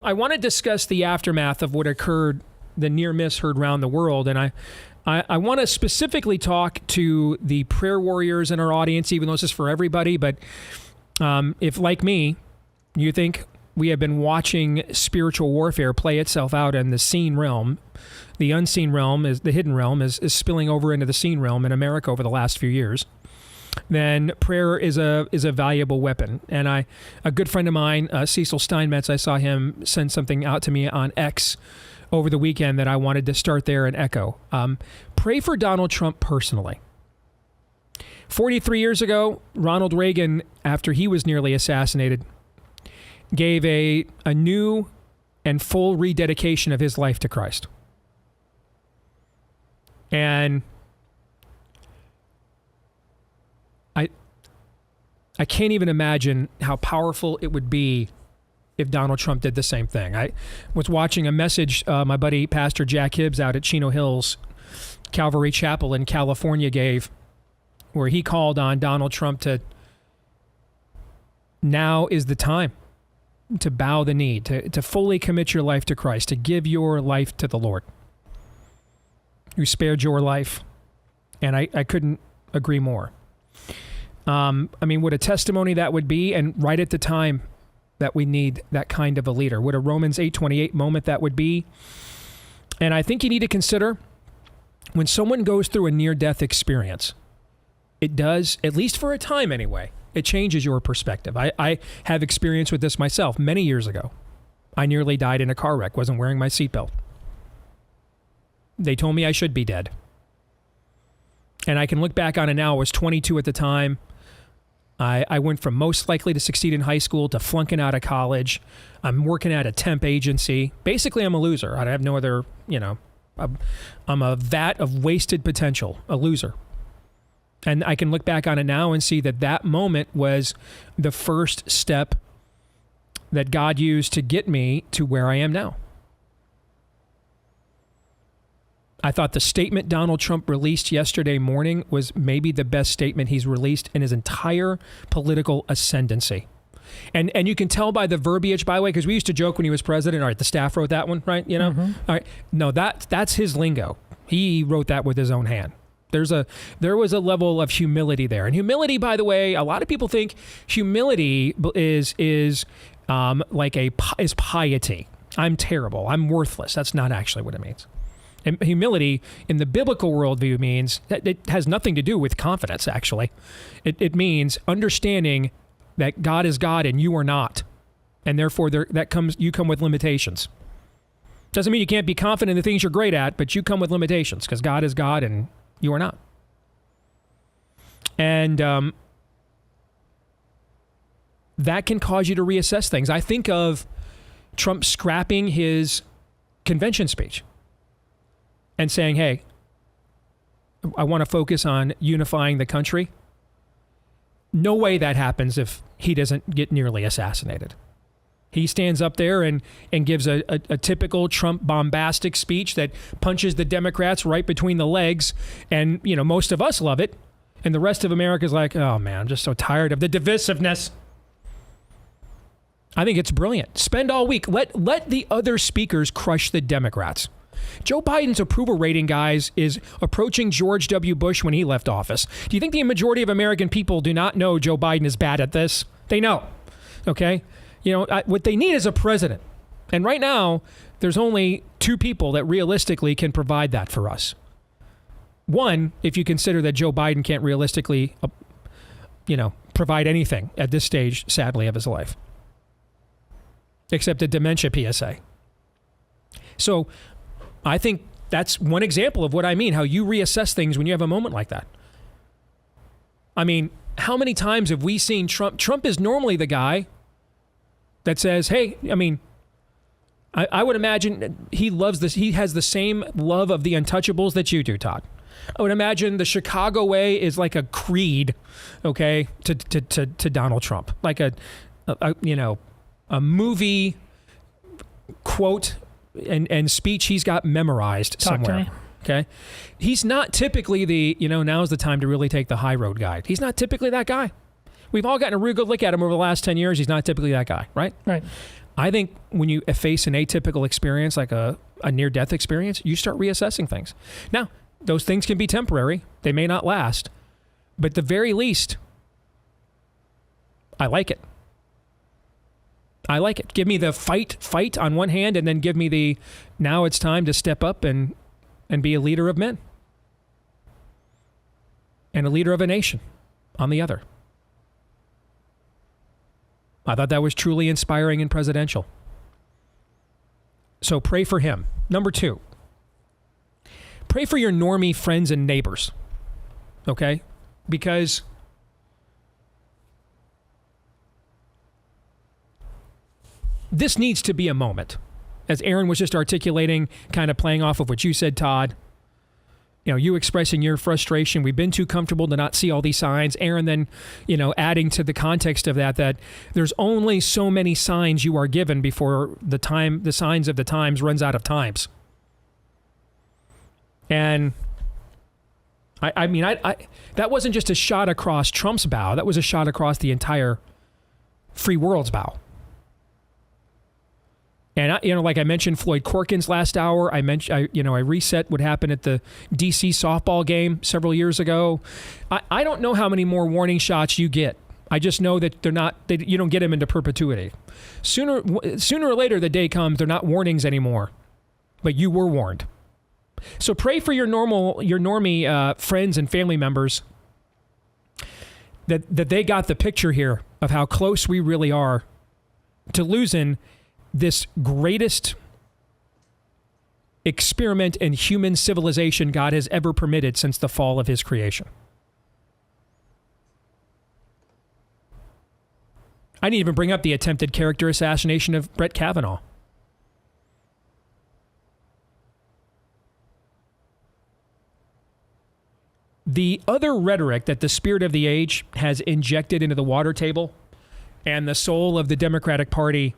I want to discuss the aftermath of what occurred, the near miss heard around the world. And I want to specifically talk to the prayer warriors in our audience, even though this is for everybody. But if, like me, you think we have been watching spiritual warfare play itself out in the seen realm, the unseen realm, the hidden realm, is spilling over into the seen realm in America over the last few years, then prayer is a valuable weapon. And a good friend of mine, Cecil Steinmetz, I saw him send something out to me on X over the weekend that I wanted to start there and echo. Pray for Donald Trump personally. 43 years ago, Ronald Reagan, after he was nearly assassinated, gave a new and full rededication of his life to Christ. And I can't even imagine how powerful it would be if Donald Trump did the same thing. I was watching a message my buddy Pastor Jack Hibbs out at Chino Hills Calvary Chapel in California gave, where he called on Donald Trump to, now is the time to bow the knee, to fully commit your life to Christ, to give your life to the Lord, who spared your life. And I couldn't agree more. I mean, what a testimony that would be, and right at the time that we need that kind of a leader. What a Romans 8:28 moment that would be. And I think you need to consider, when someone goes through a near-death experience, it does, at least for a time anyway, it changes your perspective. I have experience with this myself many years ago. I nearly died in a car wreck, wasn't wearing my seatbelt. They told me I should be dead. And I can look back on it now. I was 22 at the time. I went from most likely to succeed in high school to flunking out of college. I'm working at a temp agency. Basically, I'm a loser. I have no other, I'm a vat of wasted potential, a loser. And I can look back on it now and see that moment was the first step that God used to get me to where I am now. I thought the statement Donald Trump released yesterday morning was maybe the best statement he's released in his entire political ascendancy. And you can tell by the verbiage, by the way, because we used to joke when he was president. All right, the staff wrote that one, right? All right, no, that's his lingo. He wrote that with his own hand. There was a level of humility there, and humility, by the way, a lot of people think humility is piety. I'm terrible. I'm worthless. That's not actually what it means. And humility in the biblical worldview means that it has nothing to do with confidence, actually. It means understanding that God is God and you are not. And therefore, you come with limitations. Doesn't mean you can't be confident in the things you're great at, but you come with limitations because God is God and you are not. And that can cause you to reassess things. I think of Trump scrapping his convention speech and saying, hey, I want to focus on unifying the country. No way that happens if he doesn't get nearly assassinated. He stands up there and gives a typical Trump bombastic speech that punches the Democrats right between the legs. And, most of us love it. And the rest of America is like, oh, man, I'm just so tired of the divisiveness. I think it's brilliant. Spend all week. Let the other speakers crush the Democrats. Joe Biden's approval rating, guys, is approaching George W. Bush when he left office. Do you think the majority of American people do not know Joe Biden is bad at this? They know, okay? What they need is a president. And right now, there's only two people that realistically can provide that for us. One, if you consider that Joe Biden can't realistically, provide anything at this stage, sadly, of his life, except a dementia PSA. So I think that's one example of what I mean, how you reassess things when you have a moment like that. I mean, how many times have we seen Trump? Trump is normally the guy that says, hey, I would imagine he loves this. He has the same love of the untouchables that you do, Todd. I would imagine the Chicago way is like a creed, okay, to Donald Trump, like a movie quote and speech he's got memorized somewhere. Okay. He's not typically the, now's the time to really take the high road guy. He's not typically that guy. We've all gotten a real good look at him over the last 10 years. He's not typically that guy, right? Right. I think when you face an atypical experience like a near-death experience, you start reassessing things. Now, those things can be temporary. They may not last. But at the very least, I like it. I like it. Give me the fight on one hand, and then give me the, now it's time to step up and be a leader of men. And a leader of a nation on the other. I thought that was truly inspiring and presidential. So pray for him. Number 2, pray for your normie friends and neighbors. Okay? Because this needs to be a moment. As Aaron was just articulating, kind of playing off of what you said, Todd. You know, you expressing your frustration. We've been too comfortable to not see all these signs. Aaron then, adding to the context of that there's only so many signs you are given before the signs of the times runs out of times. And I mean, that wasn't just a shot across Trump's bow. That was a shot across the entire free world's bow. And like I mentioned, Floyd Corkins last hour. I reset what happened at the Deace softball game several years ago. I don't know how many more warning shots you get. I just know that you don't get them into perpetuity. Sooner or later, the day comes, they're not warnings anymore, but you were warned. So pray for your normie friends and family members that they got the picture here of how close we really are to losing this greatest experiment in human civilization God has ever permitted since the fall of his creation. I didn't even bring up the attempted character assassination of Brett Kavanaugh. The other rhetoric that the spirit of the age has injected into the water table and the soul of the Democratic Party,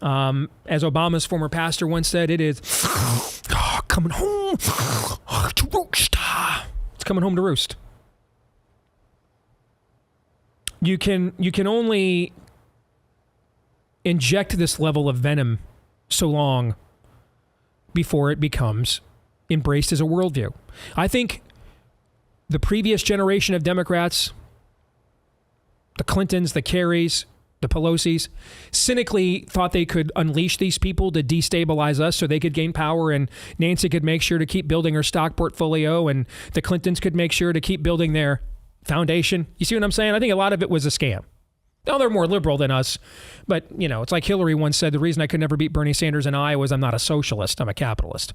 as Obama's former pastor once said, it is coming home to roost. It's coming home to roost. You can only inject this level of venom so long before it becomes embraced as a worldview. I think the previous generation of Democrats, the Clintons, the Kerrys, the Pelosi's, cynically thought they could unleash these people to destabilize us so they could gain power, and Nancy could make sure to keep building her stock portfolio, and the Clintons could make sure to keep building their foundation. You see what I'm saying? I think a lot of it was a scam. Now, they're more liberal than us, but, it's like Hillary once said, the reason I could never beat Bernie Sanders in Iowa is I'm not a socialist, I'm a capitalist.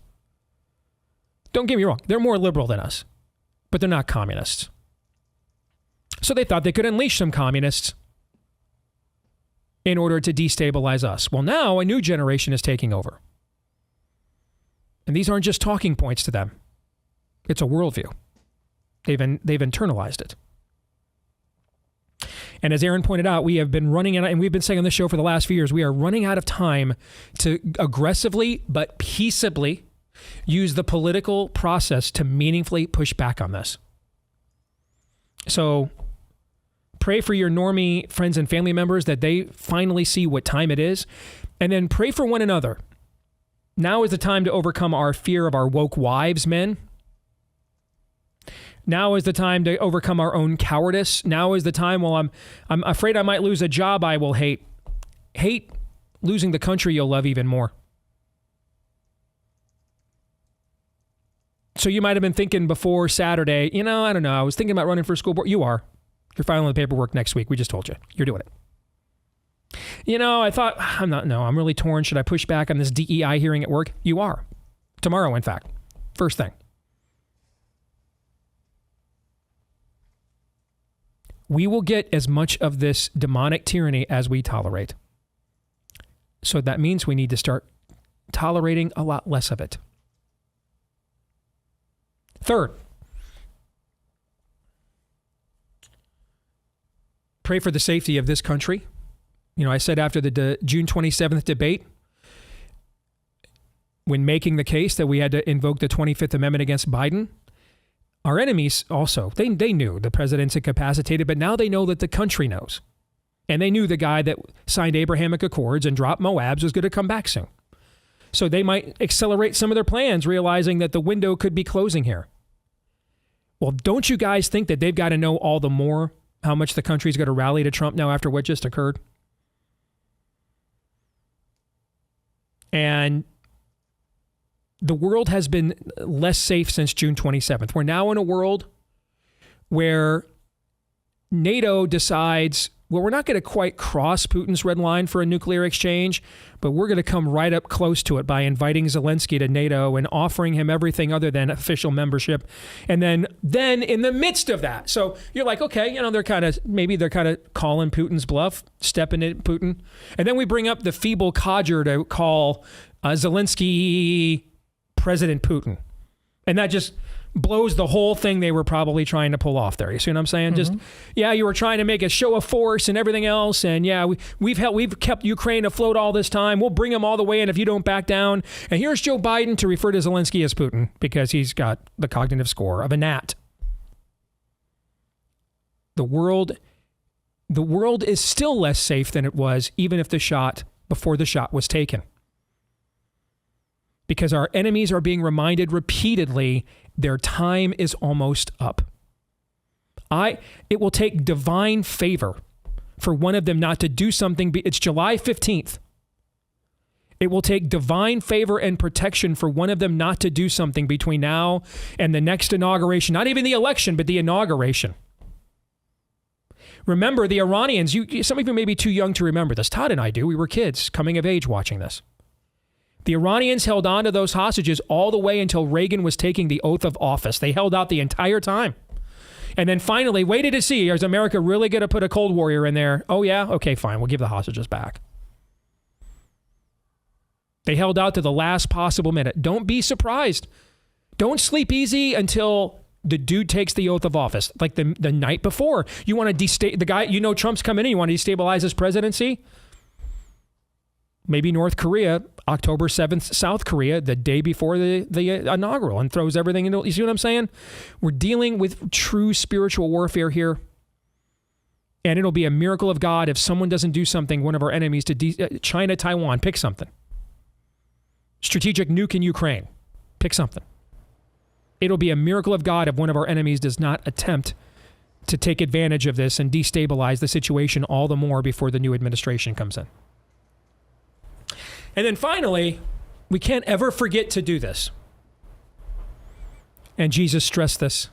Don't get me wrong, they're more liberal than us, but they're not communists. So they thought they could unleash some communists in order to destabilize us. Well, now a new generation is taking over. And these aren't just talking points to them. It's a worldview. They've internalized it. And as Aaron pointed out, we have been running out, and we've been saying on this show for the last few years, we are running out of time to aggressively but peaceably use the political process to meaningfully push back on this. So pray for your normie friends and family members that they finally see what time it is. And then pray for one another. Now is the time to overcome our fear of our woke wives, men. Now is the time to overcome our own cowardice. Now is the time, well, I'm afraid I might lose a job I will hate. Hate losing the country you'll love even more. So you might have been thinking before Saturday, I don't know, I was thinking about running for school board. You are. You're filing the paperwork next week. We just told you. You're doing it. I thought, I'm really torn. Should I push back on this DEI hearing at work? You are. Tomorrow, in fact. First thing. We will get as much of this demonic tyranny as we tolerate. So that means we need to start tolerating a lot less of it. Third, pray for the safety of this country. I said after the June 27th debate, when making the case that we had to invoke the 25th Amendment against Biden, our enemies also, they knew the president's incapacitated, but now they know that the country knows. And they knew the guy that signed Abrahamic Accords and dropped Moabs was going to come back soon. So they might accelerate some of their plans, realizing that the window could be closing here. Well, don't you guys think that they've got to know all the more how much the country's going to rally to Trump now after what just occurred? And the world has been less safe since June 27th. We're now in a world where NATO decides, well, we're not going to quite cross Putin's red line for a nuclear exchange, but we're going to come right up close to it by inviting Zelensky to NATO and offering him everything other than official membership. And then in the midst of that, so you're like, okay, they're kind of calling Putin's bluff, stepping in Putin. And then we bring up the feeble codger to call Zelensky President Putin. And that just blows the whole thing they were probably trying to pull off there. You see what I'm saying? Mm-hmm. Just, you were trying to make a show of force and everything else. And we've kept Ukraine afloat all this time. We'll bring them all the way in if you don't back down. And here's Joe Biden to refer to Zelensky as Putin because he's got the cognitive score of a gnat. The world is still less safe than it was even if before the shot was taken. Because our enemies are being reminded repeatedly their time is almost up. It will take divine favor for one of them not to do something. It's July 15th. It will take divine favor and protection for one of them not to do something between now and the next inauguration. Not even the election, but the inauguration. Remember, the Iranians, some of you may be too young to remember this. Todd and I do. We were kids coming of age watching this. The Iranians held on to those hostages all the way until Reagan was taking the oath of office. They held out the entire time. And then finally waited to see, is America really going to put a Cold Warrior in there? Oh, yeah? Okay, fine. We'll give the hostages back. They held out to the last possible minute. Don't be surprised. Don't sleep easy until the dude takes the oath of office. Like the night before. You want to the guy, Trump's coming in, you want to destabilize his presidency? Maybe North Korea, October 7th, South Korea, the day before the inaugural, and throws everything into. You see what I'm saying? We're dealing with true spiritual warfare here. And it'll be a miracle of God if someone doesn't do something, one of our enemies, to China, Taiwan, pick something. Strategic nuke in Ukraine, pick something. It'll be a miracle of God if one of our enemies does not attempt to take advantage of this and destabilize the situation all the more before the new administration comes in. And then finally, we can't ever forget to do this. And Jesus stressed this.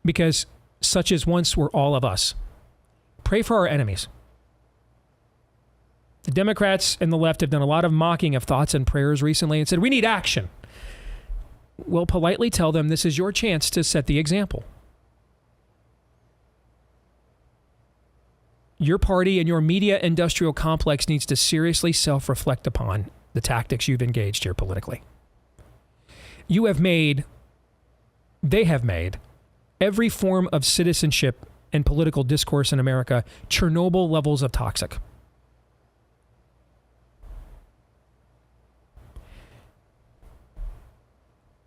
Because such as once were all of us. Pray for our enemies. The Democrats and the left have done a lot of mocking of thoughts and prayers recently and said, we need action. Well, politely tell them this is your chance to set the example. Your party and your media industrial complex needs to seriously self-reflect upon the tactics you've engaged here politically. They have made every form of citizenship and political discourse in America Chernobyl levels of toxic.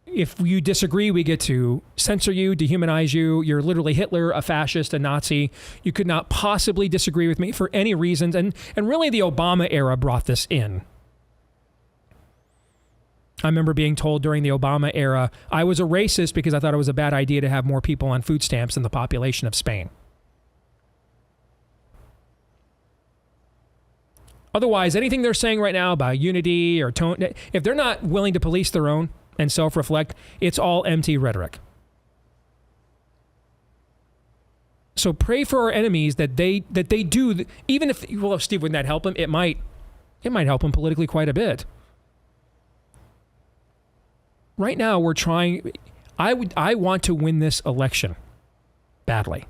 If you disagree, we get to censor you, dehumanize you. You're literally Hitler, a fascist, a Nazi. You could not possibly disagree with me for any reasons. And really the Obama era brought this in. I remember being told during the Obama era, I was a racist because I thought it was a bad idea to have more people on food stamps than the population of Spain. Otherwise, anything they're saying right now about unity or tone, if they're not willing to police their own and self-reflect, it's all empty rhetoric. So pray for our enemies that they do, even if, well, Steve, wouldn't that help them? It might help them politically quite a bit. Right now, we're trying, I want to win this election badly.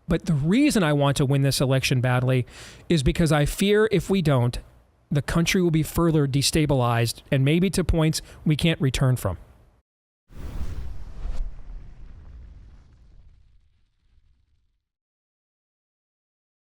But the reason I want to win this election badly is because I fear if we don't, the country will be further destabilized and maybe to points we can't return from.